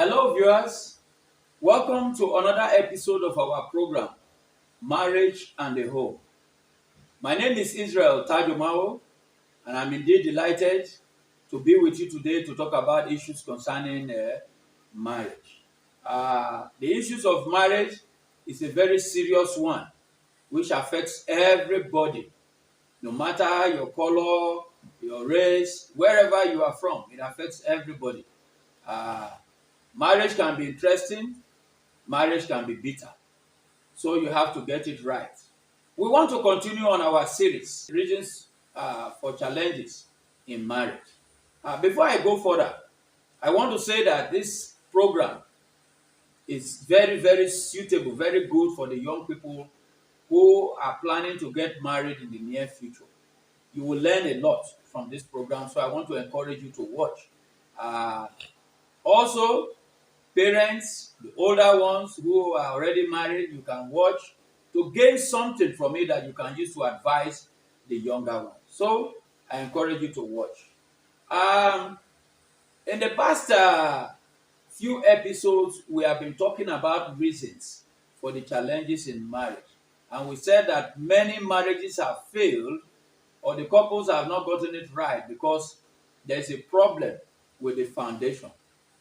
Hello, viewers. Welcome to another episode of our program, Marriage and the Home. My name is Israel Tajomawo, and I'm indeed delighted to be with you today to talk about issues concerning marriage. The issues of marriage is a very serious one, which affects everybody, no matter your color, your race, wherever you are from. It affects everybody. Uh, Marriage can be interesting, marriage can be bitter. So you have to get it right. We want to continue on our series, Reasons for Challenges in Marriage. Before I go further, I want to say that this program is very, very suitable, very good for the young people who are planning to get married in the near future. You will learn a lot from this program, so I want to encourage you to watch. Uh, Also, parents, the older ones who are already married, you can watch to gain something from it that you can use to advise the younger ones. So I encourage you to watch. In the past few episodes, we have been talking about reasons for the challenges in marriage. And we said that many marriages have failed or the couples have not gotten it right because there's a problem with the foundation.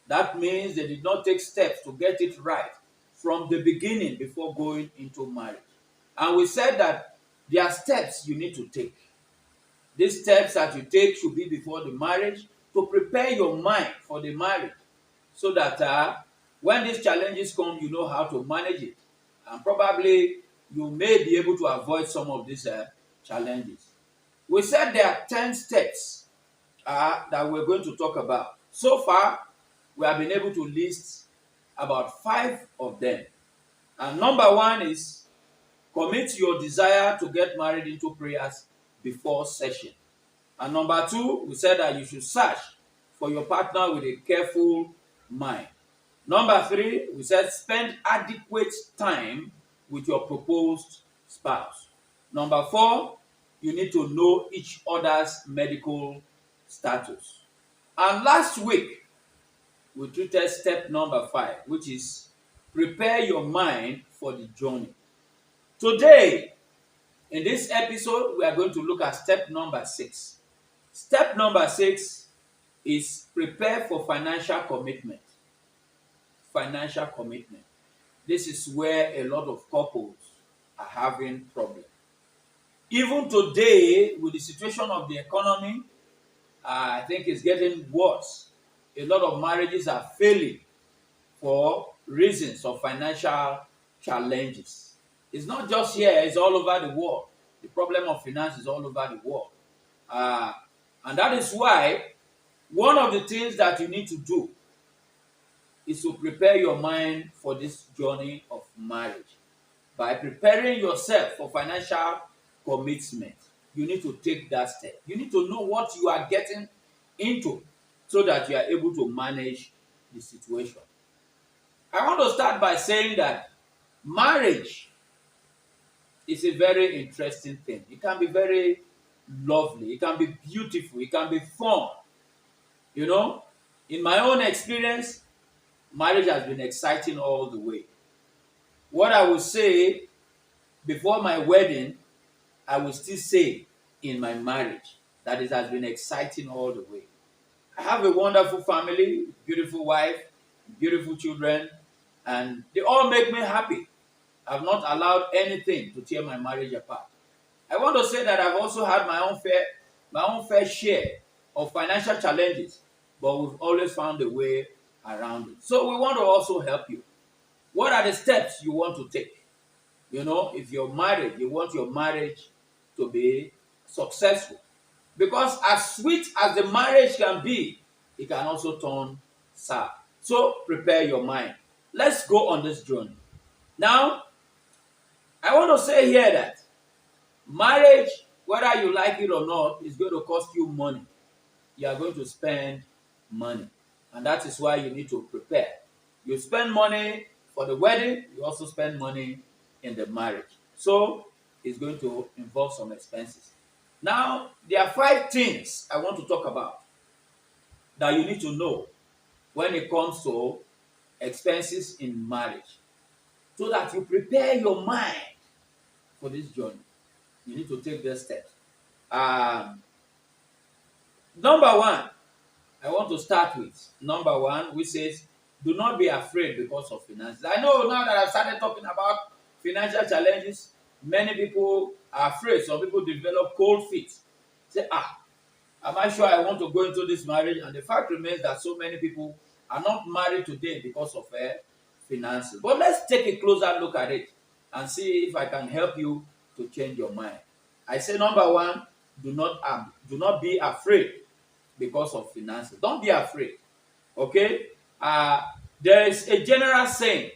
That means they did not take steps to get it right from the beginning before going into marriage. And we said that there are steps you need to take. These steps that you take should be before the marriage to prepare your mind for the marriage so that when these challenges come, you know how to manage it. And probably you may be able to avoid some of these challenges. We said there are 10 steps that we're going to talk about. So far, we have been able to list about 5 of them. And number 1 is commit your desire to get married into prayers before session. And number 2, we said that you should search for your partner with a careful mind. Number 3, we said spend adequate time with your proposed spouse. Number 4, you need to know each other's medical status. And last week, we treated step number 5, which is prepare your mind for the journey. Today, in this episode, we are going to look at step number 6. Step number 6 is prepare for financial commitment. Financial commitment. This is where a lot of couples are having problems. Even today, with the situation of the economy, I think it's getting worse. A lot of marriages are failing for reasons of financial challenges. It's not just here, it's all over the world. The problem of finance is all over the world. And that is why one of the things that you need to do is to prepare your mind for this journey of marriage. By preparing yourself for financial commitment, you need to take that step. You need to know what you are getting into so that you are able to manage the situation. I want to start by saying that marriage is a very interesting thing. It can be very lovely, it can be beautiful, it can be fun. You know, in my own experience, marriage has been exciting all the way. What I will say before my wedding, I will still say in my marriage that it has been exciting all the way. I have a wonderful family, beautiful wife, beautiful children, and they all make me happy. I've not allowed anything to tear my marriage apart. I want to say that I've also had my own fair share of financial challenges, but we've always found a way around it. So we want to also help you. What are the steps you want to take? You know, if you're married, you want your marriage to be successful. Because as sweet as the marriage can be, it can also turn sour. So prepare your mind. Let's go on this journey. Now, I want to say here that marriage, whether you like it or not, is going to cost you money. You are going to spend money. And that is why you need to prepare. You spend money for the wedding, you also spend money in the marriage. So it's going to involve some expenses. Now, there are 5 things I want to talk about that you need to know when it comes to expenses in marriage so that you prepare your mind for this journey. You need to take those steps. Um, Number one, I want to start with number one, which says, do not be afraid because of finances. I know now that I've started talking about financial challenges, many people are afraid. Some people develop cold feet. Say, am I sure I want to go into this marriage? And the fact remains that so many people are not married today because of finances. But let's take a closer look at it and see if I can help you to change your mind. I say number one, do not be afraid because of finances. Don't be afraid. Okay? There is a general saying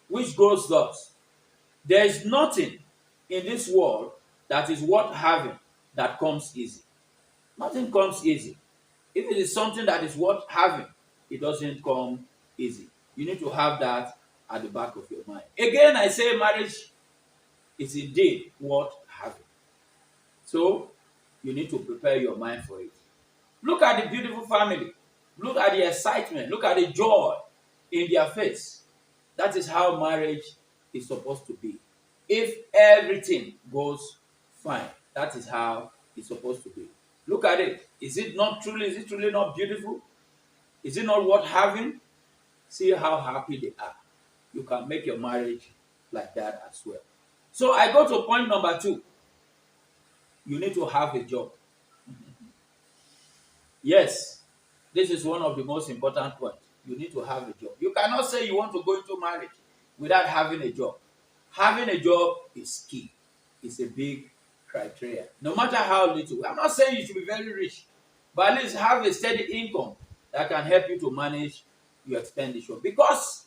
which goes thus: there is nothing in this world that is worth having that comes easy. Nothing comes easy. If it is something that is worth having, it doesn't come easy. You need to have that at the back of your mind. Again, I say marriage is indeed worth having. So, you need to prepare your mind for it. Look at the beautiful family. Look at the excitement. Look at the joy in their face. That is how marriage is supposed to be. If everything goes fine, that is how it's supposed to be. Look at it. Is it truly not beautiful? Is it not worth having? See how happy they are. You can make your marriage like that as well. So I go to point number two. You need to have a job. Yes, this is one of the most important points. You need to have a job. You cannot say you want to go into marriage without having a job. Having a job is key. It's a big criteria. No matter how little. I'm not saying you should be very rich, but at least have a steady income that can help you to manage your expenditure. Because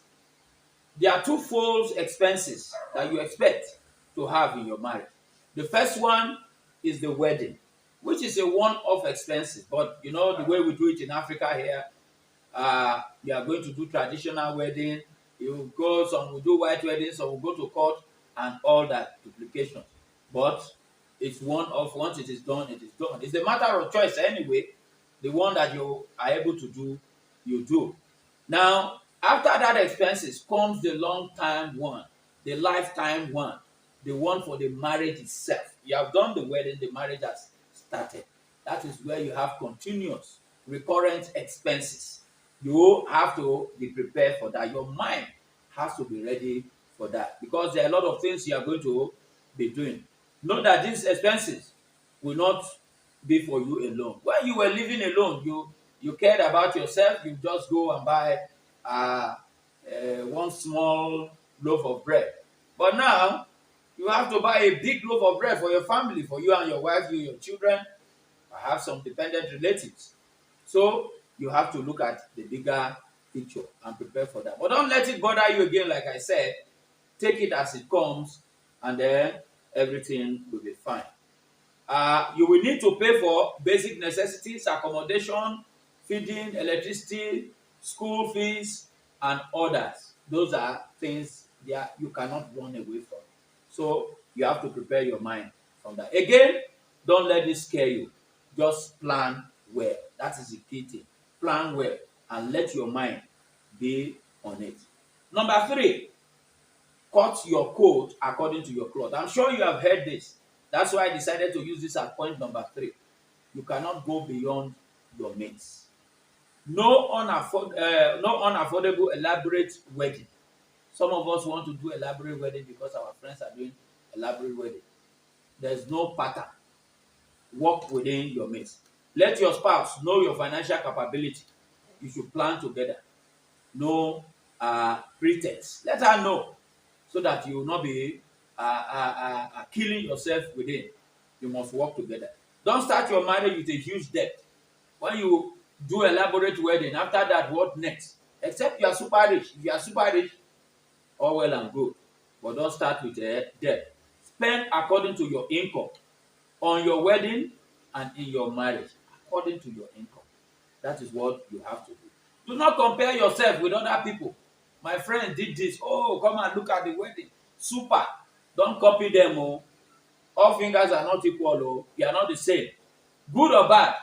there are twofold expenses that you expect to have in your marriage. The first one is the wedding, which is a one-off expenses. But you know the way we do it in Africa here, you are going to do traditional wedding. You go, some will do white wedding, some will go to court and all that duplication. But it's one-off. Once it is done, it is done. It's a matter of choice anyway. The one that you are able to do, you do. Now, after that expenses comes the long-time one, the lifetime one, the one for the marriage itself. You have done the wedding, the marriage has started. That is where you have continuous, recurrent expenses. You have to be prepared for that. Your mind has to be ready for that because there are a lot of things you are going to be doing. Know that these expenses will not be for you alone. When you were living alone, you cared about yourself. You just go and buy one small loaf of bread. But now you have to buy a big loaf of bread for your family, for you and your wife, you, your children. I have some dependent relatives. So you have to look at the bigger picture and prepare for that. But don't let it bother you again, like I said. Take it as it comes, and then everything will be fine. You will need to pay for basic necessities, accommodation, feeding, electricity, school fees, and others. Those are things that you cannot run away from. So you have to prepare your mind from that. Again, don't let this scare you. Just plan well. That is the key thing. Plan well and let your mind be on it. Number three, cut your coat according to your cloth. I'm sure you have heard this. That's why I decided to use this as point number three. You cannot go beyond your means. No unaffordable elaborate wedding. Some of us want to do elaborate wedding because our friends are doing elaborate wedding. There's no pattern. Work within your means. Let your spouse know your financial capability. You should plan together. No pretense. Let her know so that you will not be killing yourself within. You must work together. Don't start your marriage with a huge debt. When you do elaborate wedding, after that, what next? Except you are super rich. If you are super rich, all well and good. But don't start with a debt. Spend according to your income on your wedding and in your marriage. According to your income. That is what you have to do. Do not compare yourself with other people. My friend did this. Oh, come and look at the wedding. Super. Don't copy them. Oh. All fingers are not equal. Oh. They are not the same. Good or bad,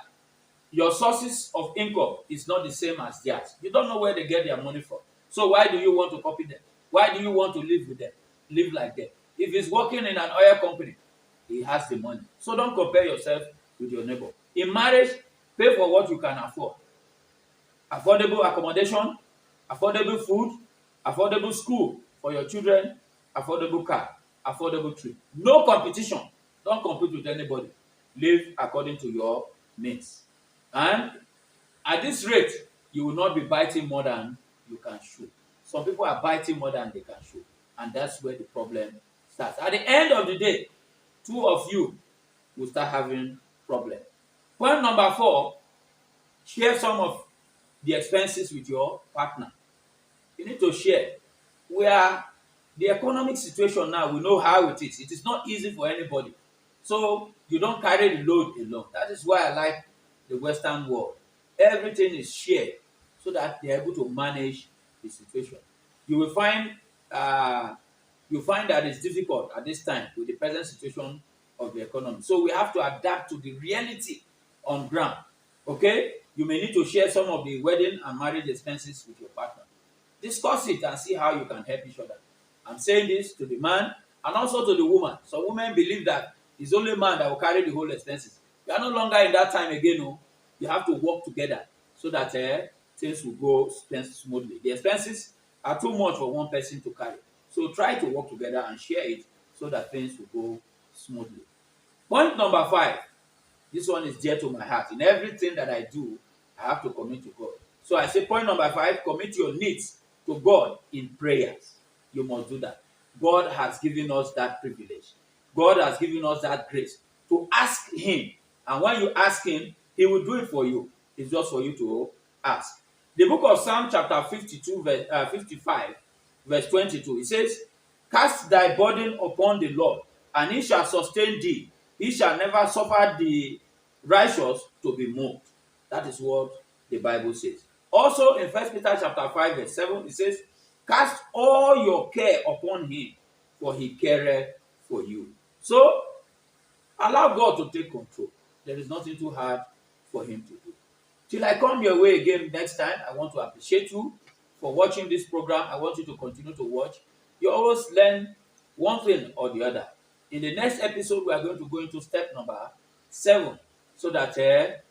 your sources of income is not the same as theirs. You don't know where they get their money from. So why do you want to copy them? Why do you want to live with them? Live like them. If he's working in an oil company, he has the money. So don't compare yourself with your neighbor. In marriage, pay for what you can afford. Affordable accommodation, affordable food, affordable school for your children, affordable car, affordable trip. No competition. Don't compete with anybody. Live according to your means. And at this rate, you will not be biting more than you can chew. Some people are biting more than they can chew. And that's where the problem starts. At the end of the day, two of you will start having problem. Point number 4, share some of the expenses with your partner. You need to share. Where the economic situation now, we know how it is. It is not easy for anybody. So you don't carry the load alone. That is why I like the Western world. Everything is shared so that they are able to manage the situation. You will find that it's difficult at this time with the present situation of the economy. So we have to adapt to the reality on ground. Okay? You may need to share some of the wedding and marriage expenses with your partner. Discuss it and see how you can help each other. I'm saying this to the man and also to the woman. Some women believe that it's only man that will carry the whole expenses. You are no longer in that time again. No. You have to work together so that things will go smoothly. The expenses are too much for one person to carry. So try to work together and share it so that things will go smoothly. Point number 5. This one is dear to my heart. In everything that I do, I have to commit to God. So I say point number 5, commit your needs to God in prayers. You must do that. God has given us that privilege. God has given us that grace to ask him. And when you ask him, he will do it for you. It's just for you to ask. The book of Psalm chapter 55, verse 22, it says, cast thy burden upon the Lord, and he shall sustain thee. He shall never suffer the righteous to be moved. That is what the Bible says. Also in 1 Peter chapter 5, verse 7, it says, cast all your care upon him, for he careth for you. So, allow God to take control. There is nothing too hard for him to do. Till I come your way again next time, I want to appreciate you for watching this program. I want you to continue to watch. You always learn one thing or the other. In the next episode, we are going to go into step number 7 so that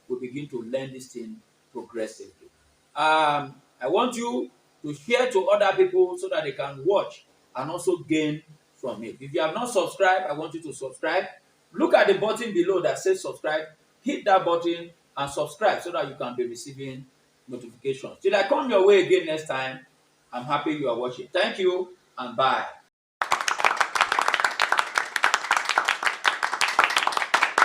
we begin to learn this thing progressively. I want you to share to other people so that they can watch and also gain from it. If you have not subscribed, I want you to subscribe. Look at the button below that says subscribe. Hit that button and subscribe so that you can be receiving notifications. Till I come your way again next time, I'm happy you are watching. Thank you and bye.